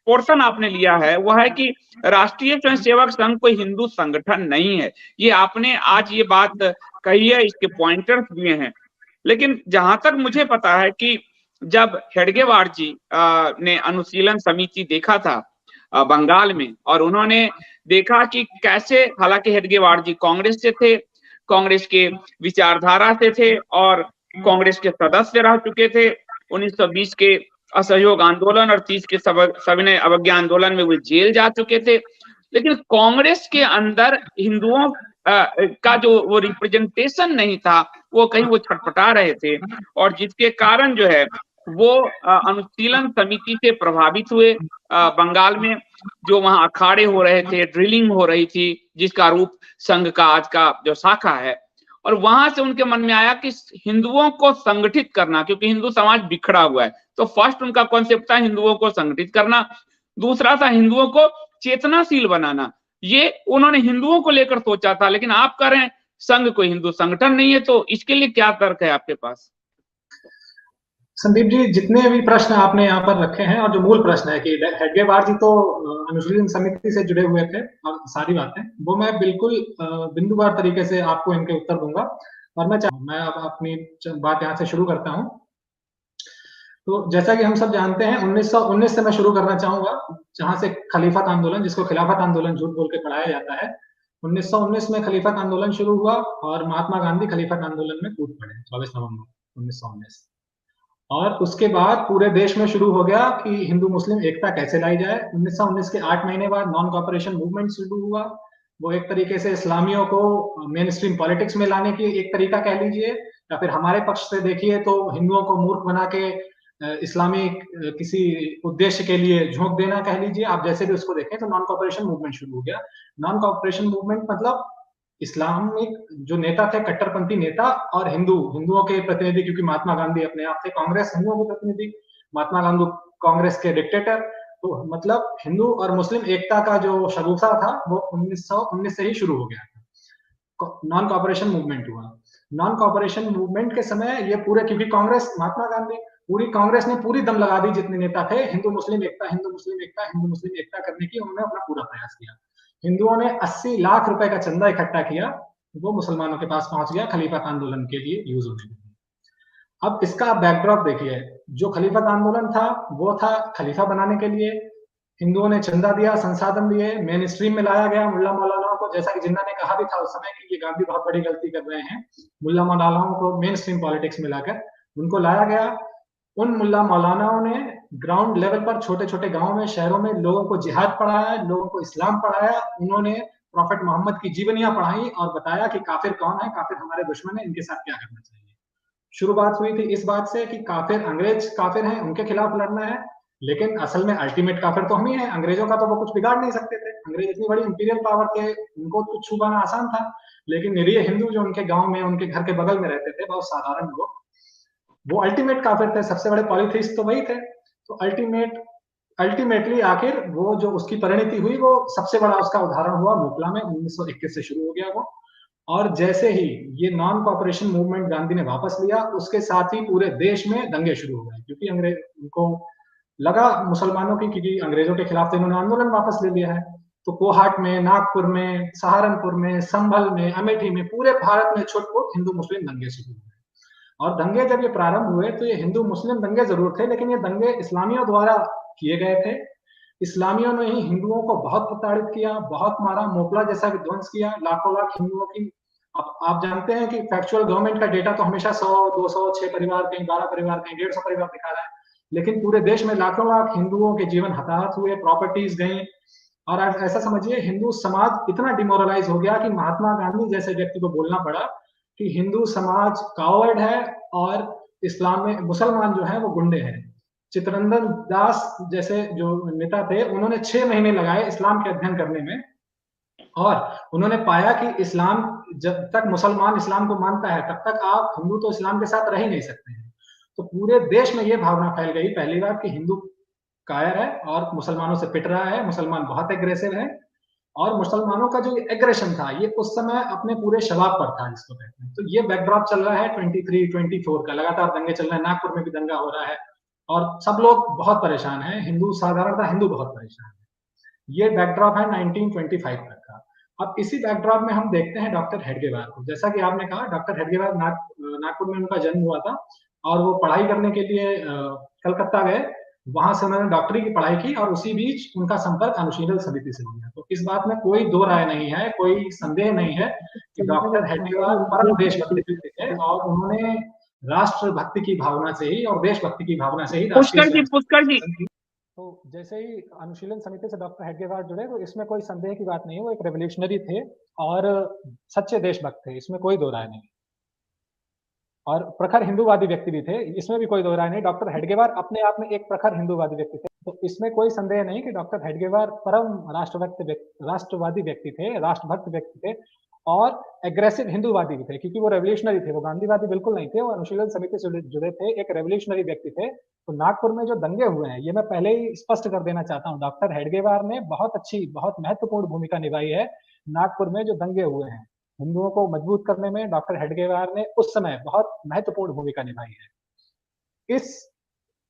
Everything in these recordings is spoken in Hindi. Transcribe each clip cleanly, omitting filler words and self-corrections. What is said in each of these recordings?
पोर्शन आपने लिया है वह है कि राष्ट्रीय स्वयंसेवक संघ कोई हिंदू संगठन नहीं है। ये आपने आज ये बात कही है, इसके पॉइंटर्स दिए हैं। लेकिन जहां तक मुझे पता है कि जब हेडगेवार जी ने अनुशीलन समिति देखा था बंगाल में, और उन्होंने देखा कि कैसे, हालांकि हेडगेवार जी कांग्रेस से थे, कांग्रेस के विचारधारा से थे और कांग्रेस के सदस्य रह चुके थे। 1920 के असहयोग आंदोलन और 30 के सविनय अवज्ञा आंदोलन में वे जेल जा चुके थे। लेकिन कांग्रेस के अंदर हिंदुओं का जो वो रिप्रेजेंटेशन नहीं था, वो कहीं वो छटपटा रहे थे, और जिसके कारण जो है वो अनुशीलन समिति से प्रभावित हुए। बंगाल में जो वहां अखाड़े हो रहे थे, ड्रिलिंग हो रही थी, जिसका रूप संघ का आज का जो शाखा है, और वहां से उनके मन में आया कि हिंदुओं को संगठित करना, क्योंकि हिंदू समाज बिखरा हुआ है। तो फर्स्ट उनका कॉन्सेप्ट था हिंदुओं को संगठित करना, दूसरा था हिंदुओं को चेतनाशील बनाना। ये उन्होंने हिंदुओं को लेकर सोचा था। लेकिन आप कह रहे हैं संघ कोई हिंदू संगठन नहीं है, तो इसके लिए क्या तर्क है आपके पास? संदीप जी, जितने भी प्रश्न आपने यहाँ पर रखे हैं, और जो मूल प्रश्न है कि हेडगेवार जी तो अनुशीलन समिति से जुड़े हुए थे, और सारी बातें वो मैं बिल्कुल बिंदुवार तरीके से आपको इनके उत्तर दूंगा। और मैं अब अपनी बात यहाँ से शुरू करता हूँ। तो जैसा कि हम सब जानते हैं, 1919 से मैं शुरू करना चाहूंगा, जहां से खलीफत आंदोलन, जिसको खिलाफत आंदोलन झूठ बोल के पढ़ाया जाता है, 1919 में खलीफत आंदोलन शुरू हुआ और महात्मा गांधी खलीफत आंदोलन में कूद पड़े 24 नवंबर 1919। और उसके बाद पूरे देश में शुरू हो गया कि हिंदू मुस्लिम एकता कैसे लाई जाए। 1919 के 8 महीने बाद नॉन कॉपरेशन मूवमेंट शुरू हुआ। वो एक तरीके से इस्लामियों को मेन स्ट्रीम पॉलिटिक्स में लाने की एक तरीका कह लीजिए, या फिर हमारे पक्ष से देखिए तो हिंदुओं को मूर्ख बना के इस्लामी किसी उद्देश्य के लिए झोंक देना कह लीजिए, आप जैसे भी उसको देखें। तो नॉन कॉपरेशन मूवमेंट शुरू हो गया। नॉन कॉपरेशन मूवमेंट मतलब इस्लामिक जो नेता थे, कट्टरपंथी नेता, और हिंदुओं के प्रतिनिधि, क्योंकि महात्मा गांधी अपने आप थे कांग्रेस हिंदुओं के प्रतिनिधि, महात्मा गांधी कांग्रेस के डिक्टेटर। तो मतलब हिंदू और मुस्लिम एकता का जो शगुफा था वो 1919 से ही शुरू हो गया था। नॉन कॉपरेशन मूवमेंट हुआ। नॉन कॉपरेशन मूवमेंट के समय ये पूरे, क्योंकि कांग्रेस, महात्मा गांधी, पूरी कांग्रेस ने पूरी दम लगा दी, जितने नेता थे, हिंदू मुस्लिम एकता, हिंदू मुस्लिम एकता, हिंदू मुस्लिम एकता करने की उन्होंने अपना पूरा प्रयास किया। हिंदुओं ने 80 लाख रुपए का चंदा इकट्ठा किया, वो मुसलमानों के पास पहुंच गया खलीफत आंदोलन के लिए यूज होने के लिए। अब इसका बैकड्रॉप देखिए, जो खलीफत आंदोलन था वो था खलीफा बनाने के लिए। हिंदुओं ने चंदा दिया, संसाधन दिए, मेन स्ट्रीम में लाया गया मुल्ला मौलानाओं को, जैसा कि जिन्ना ने कहा भी था उस समय कि ये गांधी बहुत बड़ी गलती कर रहे हैं, मुल्ला मौलानाओं को मेन स्ट्रीम पॉलिटिक्स में लाकर उनको लाया गया। उन मुल्ला मौलानाओं ने ग्राउंड लेवल पर छोटे छोटे गांवों में, शहरों में लोगों को जिहाद पढ़ाया, लोगों को इस्लाम पढ़ाया। उन्होंने प्रॉफेट मोहम्मद की जीवनियां पढ़ाई और बताया कि काफिर कौन है, काफिर हमारे दुश्मन है, इनके साथ क्या करना चाहिए। शुरुआत हुई थी इस बात से कि काफिर अंग्रेज काफिर हैं, उनके खिलाफ लड़ना है। लेकिन असल में अल्टीमेट काफिर तो हम ही हैं, अंग्रेजों का तो वो कुछ बिगाड़ नहीं सकते थे। अंग्रेज इतनी बड़ी इंपीरियल पावर थे, उनको तो छुपाना आसान था। लेकिन निरीह हिंदू जो उनके गांव में, उनके घर के बगल में रहते थे, बहुत साधारण लोग, वो अल्टीमेट काफिर थे। सबसे बड़े पॉलिथिस्ट तो वही थे। तो अल्टीमेटली आखिर वो जो उसकी परिणति हुई, वो सबसे बड़ा उसका उदाहरण हुआ मुकला में, 1921 से शुरू हो गया वो। और जैसे ही ये नॉन कॉपरेशन मूवमेंट गांधी ने वापस लिया, उसके साथ ही पूरे देश में दंगे शुरू हो गए, क्योंकि अंग्रेज उनको लगा मुसलमानों की, क्योंकि अंग्रेजों के खिलाफ तो इन्होंने आंदोलन वापस ले लिया है। तो कोहाट में, नागपुर में, सहारनपुर में, संभल में, अमेठी में, पूरे भारत में छुटपुट हिंदू मुस्लिम दंगे शुरू हुए। और दंगे जब ये प्रारंभ हुए तो ये हिंदू मुस्लिम दंगे जरूर थे, लेकिन ये दंगे इस्लामियों द्वारा किए गए थे। इस्लामियों ने ही हिंदुओं को बहुत प्रताड़ित किया, बहुत मारा, मोपला जैसा विध्वंस किया, लाखों लाख हिंदुओं की। अब आप जानते हैं कि फैक्चुअल गवर्नमेंट का डेटा तो हमेशा 100, 200, 6 परिवार, कहीं 12 परिवार, कहीं 150 परिवार दिखा रहा है, लेकिन पूरे देश में लाखों लाख हिंदुओं के जीवन हताहत हुए, प्रॉपर्टीज गई। और ऐसा समझिए, हिंदू समाज इतना डिमोरलाइज हो गया कि महात्मा गांधी जैसे व्यक्ति को बोलना पड़ा कि हिंदू समाज कावर्ड है और इस्लाम में मुसलमान जो है वो गुंडे हैं। चित्तरंजन दास जैसे जो नेता थे, उन्होंने 6 महीने लगाए इस्लाम के अध्ययन करने में, और उन्होंने पाया कि इस्लाम, जब तक मुसलमान इस्लाम को मानता है तब तक आप हिंदू तो इस्लाम के साथ रह ही नहीं सकते हैं। तो पूरे देश में ये भावना फैल गई पहली बार कि हिंदू कायर है और मुसलमानों से पिट रहा है, मुसलमान बहुत एग्रेसिव है। और मुसलमानों का जो एग्रेशन था, ये उस समय अपने पूरे शबाब पर था, जिसको कहते हैं। तो ये बैकड्रॉप चल रहा है 23, 24 का, लगातार दंगे चल रहे हैं, नागपुर में भी दंगा हो रहा है, और सब लोग बहुत परेशान हैं, हिंदू साधारणतः हिंदू बहुत परेशान है। ये बैकड्रॉप है 1925 तक का। अब इसी बैकड्रॉप में हम देखते हैं डॉक्टर हेडगेवार को। जैसा कि आपने कहा, डॉक्टर हेडगेवार नागपुर में उनका जन्म हुआ था और वो पढ़ाई करने के लिए कलकत्ता गए। वहां से उन्होंने डॉक्टरी की पढ़ाई की और उसी बीच उनका संपर्क अनुशीलन समिति से हो गया। तो इस बात में कोई दो राय नहीं है, कोई संदेह नहीं है कि डॉक्टर हेडगेवार परम देशभक्त व्यक्ति थे और उन्होंने राष्ट्रभक्ति की भावना से ही और देशभक्ति की भावना से ही राष्ट्रीय पुष्कर जी तो जैसे ही अनुशीलन समिति से डॉक्टर हेडगेवार जुड़े, तो इसमें कोई संदेह की बात नहीं है, वो एक रेवोल्यूशनरी थे और सच्चे देशभक्त थे, इसमें कोई दो राय नहीं। और प्रखर हिंदूवादी व्यक्ति भी थे, इसमें भी कोई दो राय नहीं। डॉक्टर हेडगेवार अपने आप में एक प्रखर हिंदूवादी व्यक्ति थे, तो इसमें कोई संदेह नहीं कि डॉक्टर हेडगेवार परम राष्ट्रवादी व्यक्ति थे, राष्ट्रभक्त व्यक्ति थे और एग्रेसिव हिंदूवादी भी थे, क्योंकि वो रेवोल्यूशनरी थे, वो गांधीवादी बिल्कुल नहीं थे, वो अनुशीलन समिति से जुड़े थे, एक रेवोल्यूशनरी व्यक्ति थे। तो नागपुर में जो दंगे हुए हैं, ये मैं पहले ही स्पष्ट कर देना चाहता हूँ, डॉक्टर हेडगेवार ने बहुत अच्छी, बहुत महत्वपूर्ण भूमिका निभाई है नागपुर में जो दंगे हुए हैं। हिंदुओं को मजबूत करने में डॉक्टर हेडगेवार ने उस समय बहुत महत्वपूर्ण भूमिका निभाई है। इस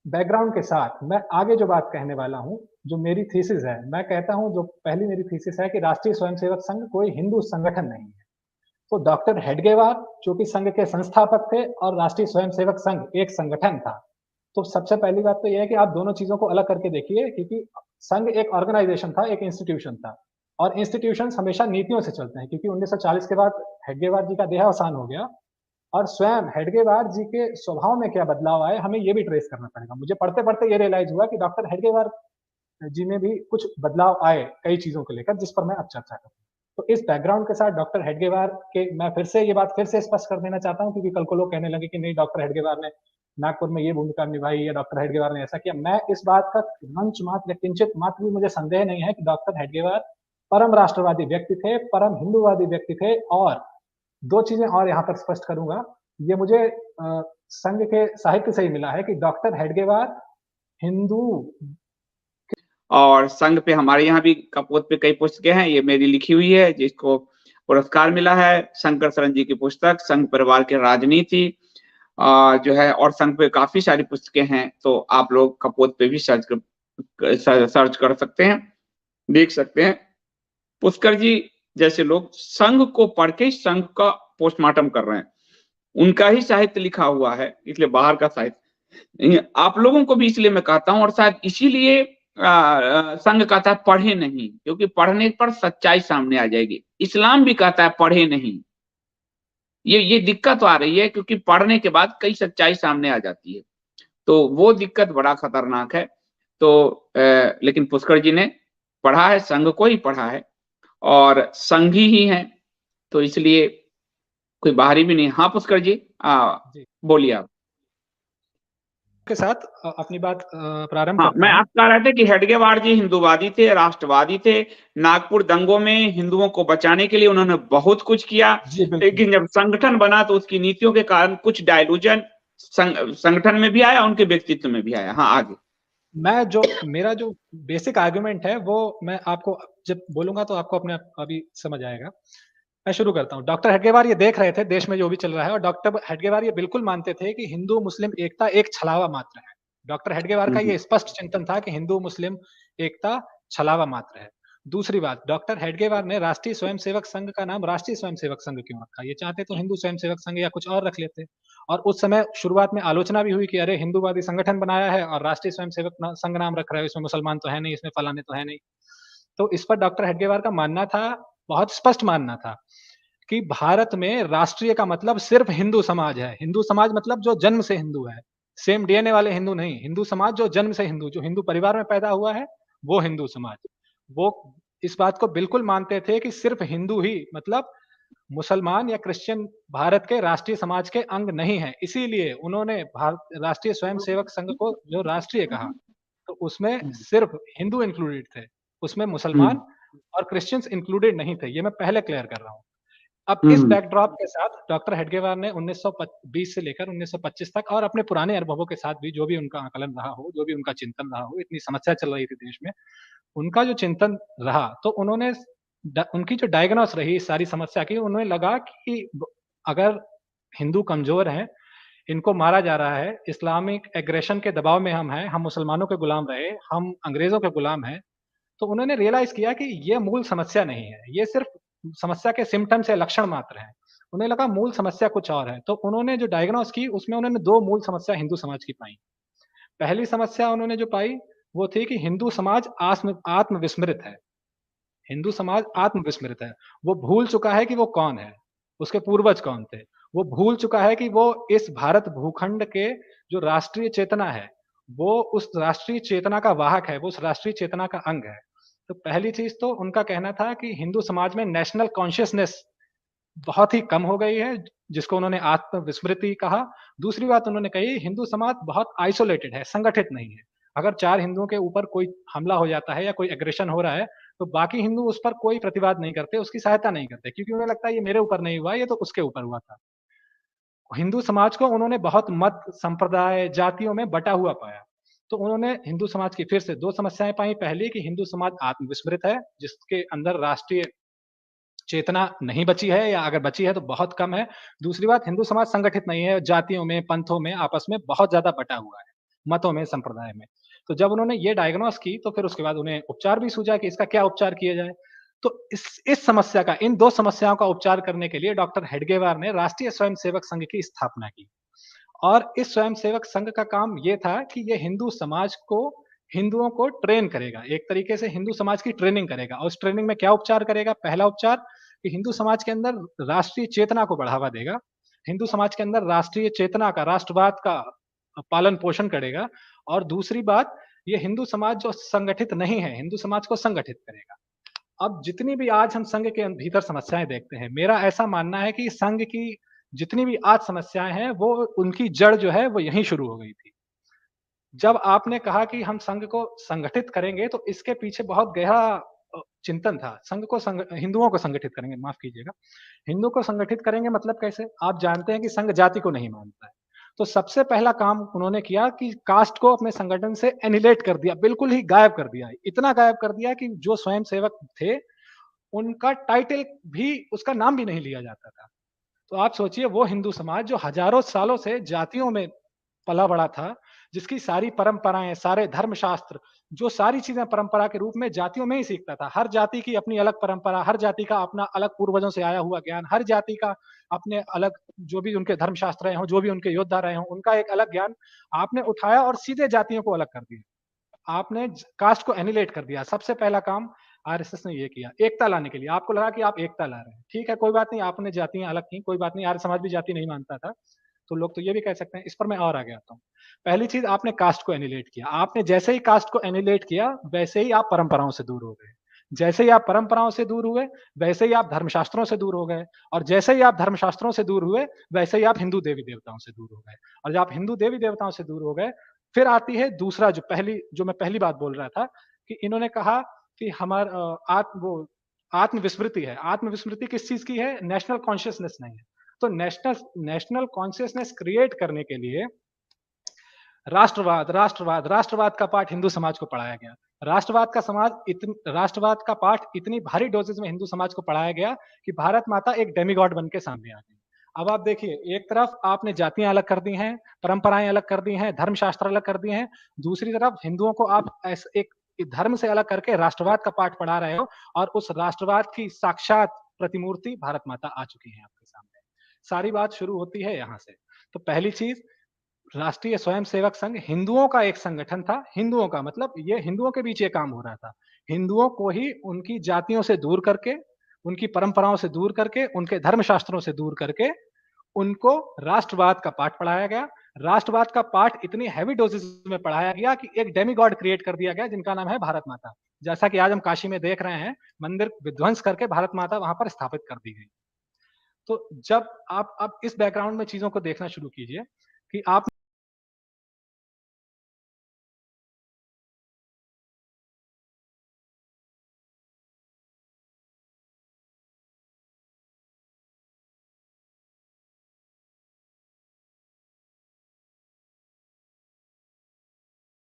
बैकग्राउंड के साथ मैं आगे जो बात कहने वाला हूं, जो मेरी थीसिस है, मैं कहता हूं, जो पहली मेरी थीसिस है कि राष्ट्रीय स्वयंसेवक संघ कोई हिंदू संगठन नहीं है। तो डॉक्टर हेडगेवार जो कि संघ के संस्थापक थे और राष्ट्रीय स्वयंसेवक संघ एक संगठन था। तो सबसे पहली बात तो यह है कि आप दोनों चीजों को अलग करके देखिए, क्योंकि संघ एक ऑर्गेनाइजेशन था, एक इंस्टीट्यूशन था और इंस्टीट्यूशंस हमेशा नीतियों से चलते हैं, क्योंकि 1940 के बाद हेडगेवार जी का देहावसान हो गया और स्वयं हेडगेवार जी के स्वभाव में क्या बदलाव आए, हमें ये भी ट्रेस करना पड़ेगा। मुझे पढ़ते पढ़ते ये रियलाइज हुआ कि डॉक्टर हेडगेवार जी में भी कुछ बदलाव आए कई चीजों को लेकर, जिस पर मैं अब चर्चा करूँ। तो इस बैकग्राउंड के साथ डॉक्टर हेडगेवार के मैं फिर से ये बात फिर से स्पष्ट कर देना चाहता हूँ, क्योंकि कल को लोग कहने लगे कि नहीं, डॉक्टर हेडगेवार ने नागपुर में ये भूमिका निभाई या डॉक्टर हेडगेवार ने ऐसा किया। मैं इस बात का मंच मात्र किंचित मात्र भी मुझे संदेह नहीं है कि डॉक्टर हेडगेवार परम राष्ट्रवादी व्यक्ति थे, परम हिंदूवादी व्यक्ति थे। और दो चीजें और यहाँ पर स्पष्ट करूंगा, ये मुझे संघ के साहित्य से ही मिला है कि डॉक्टर हेडगेवार हिंदू और संघ पे हमारे यहाँ भी कपोत पे कई पुस्तकें हैं, ये मेरी लिखी हुई है जिसको पुरस्कार मिला है, शंकर शरण जी की पुस्तक संघ परिवार की राजनीति जो है, और संघ पे काफी सारी पुस्तकें हैं। तो आप लोग कपोत पे भी सर्च कर सकते हैं, देख सकते हैं। पुष्कर जी जैसे लोग संघ को पढ़ के संघ का पोस्टमार्टम कर रहे हैं, उनका ही साहित्य लिखा हुआ है, इसलिए बाहर का साहित्य आप लोगों को भी इसलिए मैं कहता हूं, और शायद इसीलिए संघ कहता है पढ़े नहीं, क्योंकि पढ़ने पर सच्चाई सामने आ जाएगी। इस्लाम भी कहता है पढ़े नहीं, ये दिक्कत आ रही है, क्योंकि पढ़ने के बाद कई सच्चाई सामने आ जाती है, तो वो दिक्कत बड़ा खतरनाक है। तो लेकिन पुष्कर जी ने पढ़ा है, संघ को ही पढ़ा है और संघी ही है, तो इसलिए कोई बाहरी भी नहीं। हाँ पुष्कर जी बोलिए आप के साथ अपनी बात प्रारंभ हाँ, मैं आप कह रहे थे कि हेडगेवार जी हिंदूवादी थे, राष्ट्रवादी थे। नागपुर दंगों में हिंदुओं को बचाने के लिए उन्होंने बहुत कुछ किया, लेकिन जब संगठन बना तो उसकी नीतियों के कारण कुछ डायलूजन संगठन में भी आया, उनके व्यक्तित्व में भी आया। हाँ आगे मेरा जो बेसिक आर्गुमेंट है वो मैं आपको जब बोलूंगा तो आपको अपने अभी समझ आएगा। मैं शुरू करता हूँ। डॉक्टर हेडगेवार ये देख रहे थे देश में जो भी चल रहा है, और डॉक्टर हेडगेवार ये बिल्कुल मानते थे कि हिंदू मुस्लिम एकता एक छलावा मात्र है। डॉक्टर हेडगेवार का ये स्पष्ट चिंतन था कि हिंदू मुस्लिम एकता छलावा मात्र है। दूसरी बात, डॉक्टर हेडगेवार ने राष्ट्रीय स्वयंसेवक संघ का नाम राष्ट्रीय स्वयंसेवक संघ क्यों रखा? ये चाहते तो हिंदू स्वयंसेवक संघ या कुछ और रख लेते। और उस समय शुरुआत में आलोचना भी हुई कि अरे हिंदूवादी संगठन बनाया है और राष्ट्रीय स्वयंसेवक संघ नाम रख रहा है, इसमें मुसलमान तो है नहीं, इसमें फलाने तो है नहीं। तो इस पर डॉक्टर हेडगेवार का मानना था, बहुत स्पष्ट मानना था कि भारत में राष्ट्रीय का मतलब सिर्फ हिंदू समाज है। हिंदू समाज मतलब जो जन्म से हिंदू है, सेम डीएनए वाले हिंदू नहीं। हिंदू समाज जो जन्म से हिंदू, जो हिंदू परिवार में पैदा हुआ है, वो हिंदू समाज। वो इस बात को बिल्कुल मानते थे कि सिर्फ हिंदू ही, मतलब मुसलमान या क्रिश्चियन भारत के राष्ट्रीय समाज के अंग नहीं है। इसीलिए उन्होंने भारत राष्ट्रीय स्वयंसेवक संघ को जो राष्ट्रीय कहा, तो उसमें सिर्फ हिंदू इंक्लूडेड थे, उसमें मुसलमान और क्रिश्चियंस इंक्लूडेड नहीं थे। ये मैं पहले क्लियर कर रहा हूँ। अब इस बैकड्रॉप के साथ डॉक्टर हेडगेवार ने 1920 से लेकर 1925 तक और अपने पुराने अनुभवों के साथ भी, जो भी उनका आकलन रहा हो, जो भी उनका चिंतन रहा हो, इतनी समस्या चल रही थी देश में, उनका जो चिंतन रहा, तो उन्होंने उनकी जो डायग्नोस रही इस सारी समस्या की, उन्हें लगा कि अगर हिंदू कमजोर हैं, इनको मारा जा रहा है, इस्लामिक एग्रेशन के दबाव में हम हैं, हम मुसलमानों के गुलाम रहे, हम अंग्रेजों के गुलाम हैं, तो उन्होंने रियलाइज़ किया कि ये मूल समस्या नहीं है, ये सिर्फ़ समस्या के सिम्पटम्स या लक्षण मात्र हैं। उन्हें लगा मूल समस्या कुछ और है, तो उन्होंने जो डायग्नोस की उसमें उन्होंने 2 मूल समस्या हिंदू समाज की पाई। पहली समस्या उन्होंने जो पाई, वो थी कि हिंदू समाज आत्मविस्मृत है। हिंदू समाज आत्मविस्मृत है। वो भूल चुका है कि वो कौन है, उसके पूर्वज कौन थे। वो भूल चुका है कि वो इस भारत भूखंड के जो राष्ट्रीय चेतना है, वो उस राष्ट्रीय चेतना का वाहक है, वो उस राष्ट्रीय चेतना का अंग है। तो पहली चीज़ तो उनका कहना था कि हिंदू समाज में नेशनल कॉन्शियसनेस बहुत ही कम हो गई है, जिसको उन्होंने आत्मविस्मृति कहा। दूसरी बात उन्होंने कही, हिंदू समाज बहुत आइसोलेटेड है, संगठित नहीं है। अगर 4 हिंदुओं के ऊपर कोई हमला हो जाता है या कोई एग्रेशन हो रहा है, तो बाकी हिंदू उस पर कोई प्रतिवाद नहीं करते, उसकी सहायता नहीं करते, क्योंकि उन्हें लगता है ये मेरे ऊपर नहीं हुआ, ये तो उसके ऊपर हुआ था। हिंदू समाज को उन्होंने बहुत मत, संप्रदाय, जातियों में बटा हुआ पाया। तो उन्होंने हिंदू समाज की फिर से 2 समस्याएँ पाई। पहली कि हिंदू समाज आत्मविस्मृत है, जिसके अंदर राष्ट्रीय चेतना नहीं बची है या अगर बची है तो बहुत कम है। दूसरी बात, हिंदू समाज संगठित नहीं है, जातियों में, पंथों में, आपस में बहुत ज़्यादा बटा हुआ है, मतों में, संप्रदाय में। तो जब उन्होंने ये डायग्नोस की तो फिर उसके बाद उन्हें उपचार भी सूझा कि इसका क्या उपचार किया जाए। तो इस समस्या का, इन 2 समस्याओं का उपचार करने के लिए डॉक्टर हेडगेवार ने राष्ट्रीय स्वयंसेवक संघ की स्थापना की। और इस स्वयंसेवक संघ का काम ये था कि ये हिंदू समाज को, हिंदुओं को ट्रेन करेगा, एक तरीके से हिंदू समाज की ट्रेनिंग करेगा। और उस ट्रेनिंग में क्या उपचार करेगा? पहला उपचार कि हिंदू समाज के अंदर राष्ट्रीय चेतना को बढ़ावा देगा। हिंदू समाज के अंदर राष्ट्रीय चेतना का, राष्ट्रवाद का पालन-पोषण करेगा। और दूसरी बात, ये हिंदू समाज जो संगठित नहीं है, हिंदू समाज को संगठित करेगा। अब जितनी भी आज हम संघ के भीतर समस्याएँ देखते हैं, मेरा ऐसा मानना है कि संघ की जितनी भी आज समस्याएँ हैं, वो उनकी जड़ जो है, वो यहीं शुरू हो गई थी। जब आपने कहा कि हम संघ को संगठित करेंगे, तो इसके पीछे बहुत गहरा चिंतन था। संघ को हिंदुओं को संगठित करेंगे, माफ़ कीजिएगा। हिंदू को संगठित करेंगे मतलब कैसे? आप जानते हैं कि संघ जाति को नहीं मानता है। तो सबसे पहला काम उन्होंने किया कि कास्ट को अपने संगठन से एनिहिलेट कर दिया, बिल्कुल ही गायब कर दिया। इतना गायब कर दिया कि जो स्वयंसेवक थे, उनका टाइटल भी, उसका नाम भी नहीं लिया जाता था। तो आप सोचिए, वो हिंदू समाज जो हज़ारों सालों से जातियों में पला-बड़ा था, जिसकी सारी परंपराएँ, सारे धर्मशास्त्र, जो सारी चीज़ें परंपरा के रूप में जातियों में ही सीखता था। हर जाति की अपनी अलग परंपरा, हर जाति का अपना अलग पूर्वजों से आया हुआ ज्ञान, हर जाति का अपने अलग, जो भी उनके धर्मशास्त्र रहे हों, जो भी उनके योद्धा रहे हों, उनका एक अलग ज्ञान आपने उठाया और सीधे जातियों को अलग कर दिया। आपने कास्ट को एनिहिलेट कर दिया। सबसे पहला काम आरएसएस ने ये किया, एकता लाने के लिए। आपको लगा कि आप एकता ला रहे हैं। ठीक है, कोई बात नहीं, आपने जातियाँ अलग की, कोई बात नहीं, आर्य समाज भी जाति नहीं मानता था। तो लोग तो ये भी कह सकते हैं, इस पर मैं और आगे आता हूँ। पहली चीज़, आपने कास्ट को एनिहिलेट किया। आपने जैसे ही कास्ट को एनिहिलेट किया, वैसे ही आप परंपराओं से दूर हो गए। जैसे ही आप परंपराओं से दूर हुए, वैसे ही आप धर्मशास्त्रों से दूर हो गए। और जैसे ही आप धर्मशास्त्रों से दूर हुए, वैसे ही आप हिंदू देवी-देवताओं से दूर हो गए। और जब आप हिंदू देवी-देवताओं से दूर हो गए, फिर आती है दूसरा, जो मैं पहली बात बोल रहा था कि इन्होंने कहा कि आत्मविस्मृति है। आत्मविस्मृति किस चीज़ की है? नेशनल कॉन्शियसनेस नहीं है। तो नेशनल नेशनल कॉन्शियसनेस क्रिएट करने के लिए राष्ट्रवाद का पाठ हिंदू समाज को पढ़ाया गया। राष्ट्रवाद का पाठ इतनी भारी डोजेज़ में हिंदू समाज को पढ़ाया गया कि भारत माता एक डेमिगॉड बन के सामने आ गई। अब आप देखिए, एक तरफ आपने जातियाँ अलग कर दी हैं, परंपराएँ अलग कर दी हैं, धर्मशास्त्र अलग कर दिए हैं, दूसरी तरफ हिंदुओं को आप एक धर्म से अलग करके राष्ट्रवाद का पाठ पढ़ा रहे हो, और उस राष्ट्रवाद की साक्षात प्रतिमूर्ति भारत माता आ चुकी है आपके सामने। सारी बात शुरू होती है यहाँ से। तो पहली चीज़, राष्ट्रीय स्वयंसेवक संघ हिंदुओं का एक संगठन था। हिंदुओं का मतलब ये हिंदुओं के बीच ये काम हो रहा था। हिंदुओं को ही उनकी जातियों से दूर करके, उनकी परंपराओं से दूर करके, उनके धर्मशास्त्रों से दूर करके, उनको राष्ट्रवाद का पाठ पढ़ाया गया। राष्ट्रवाद का पाठ इतनी हेवी डोजेज़ में पढ़ाया गया कि एक डेमिगॉड क्रिएट कर दिया गया, जिनका नाम है भारत माता। जैसा कि आज हम काशी में देख रहे हैं, मंदिर विध्वंस करके भारत माता वहाँ पर स्थापित कर दी गई। तो जब आप इस बैकग्राउंड में चीज़ों को देखना शुरू कीजिए कि आप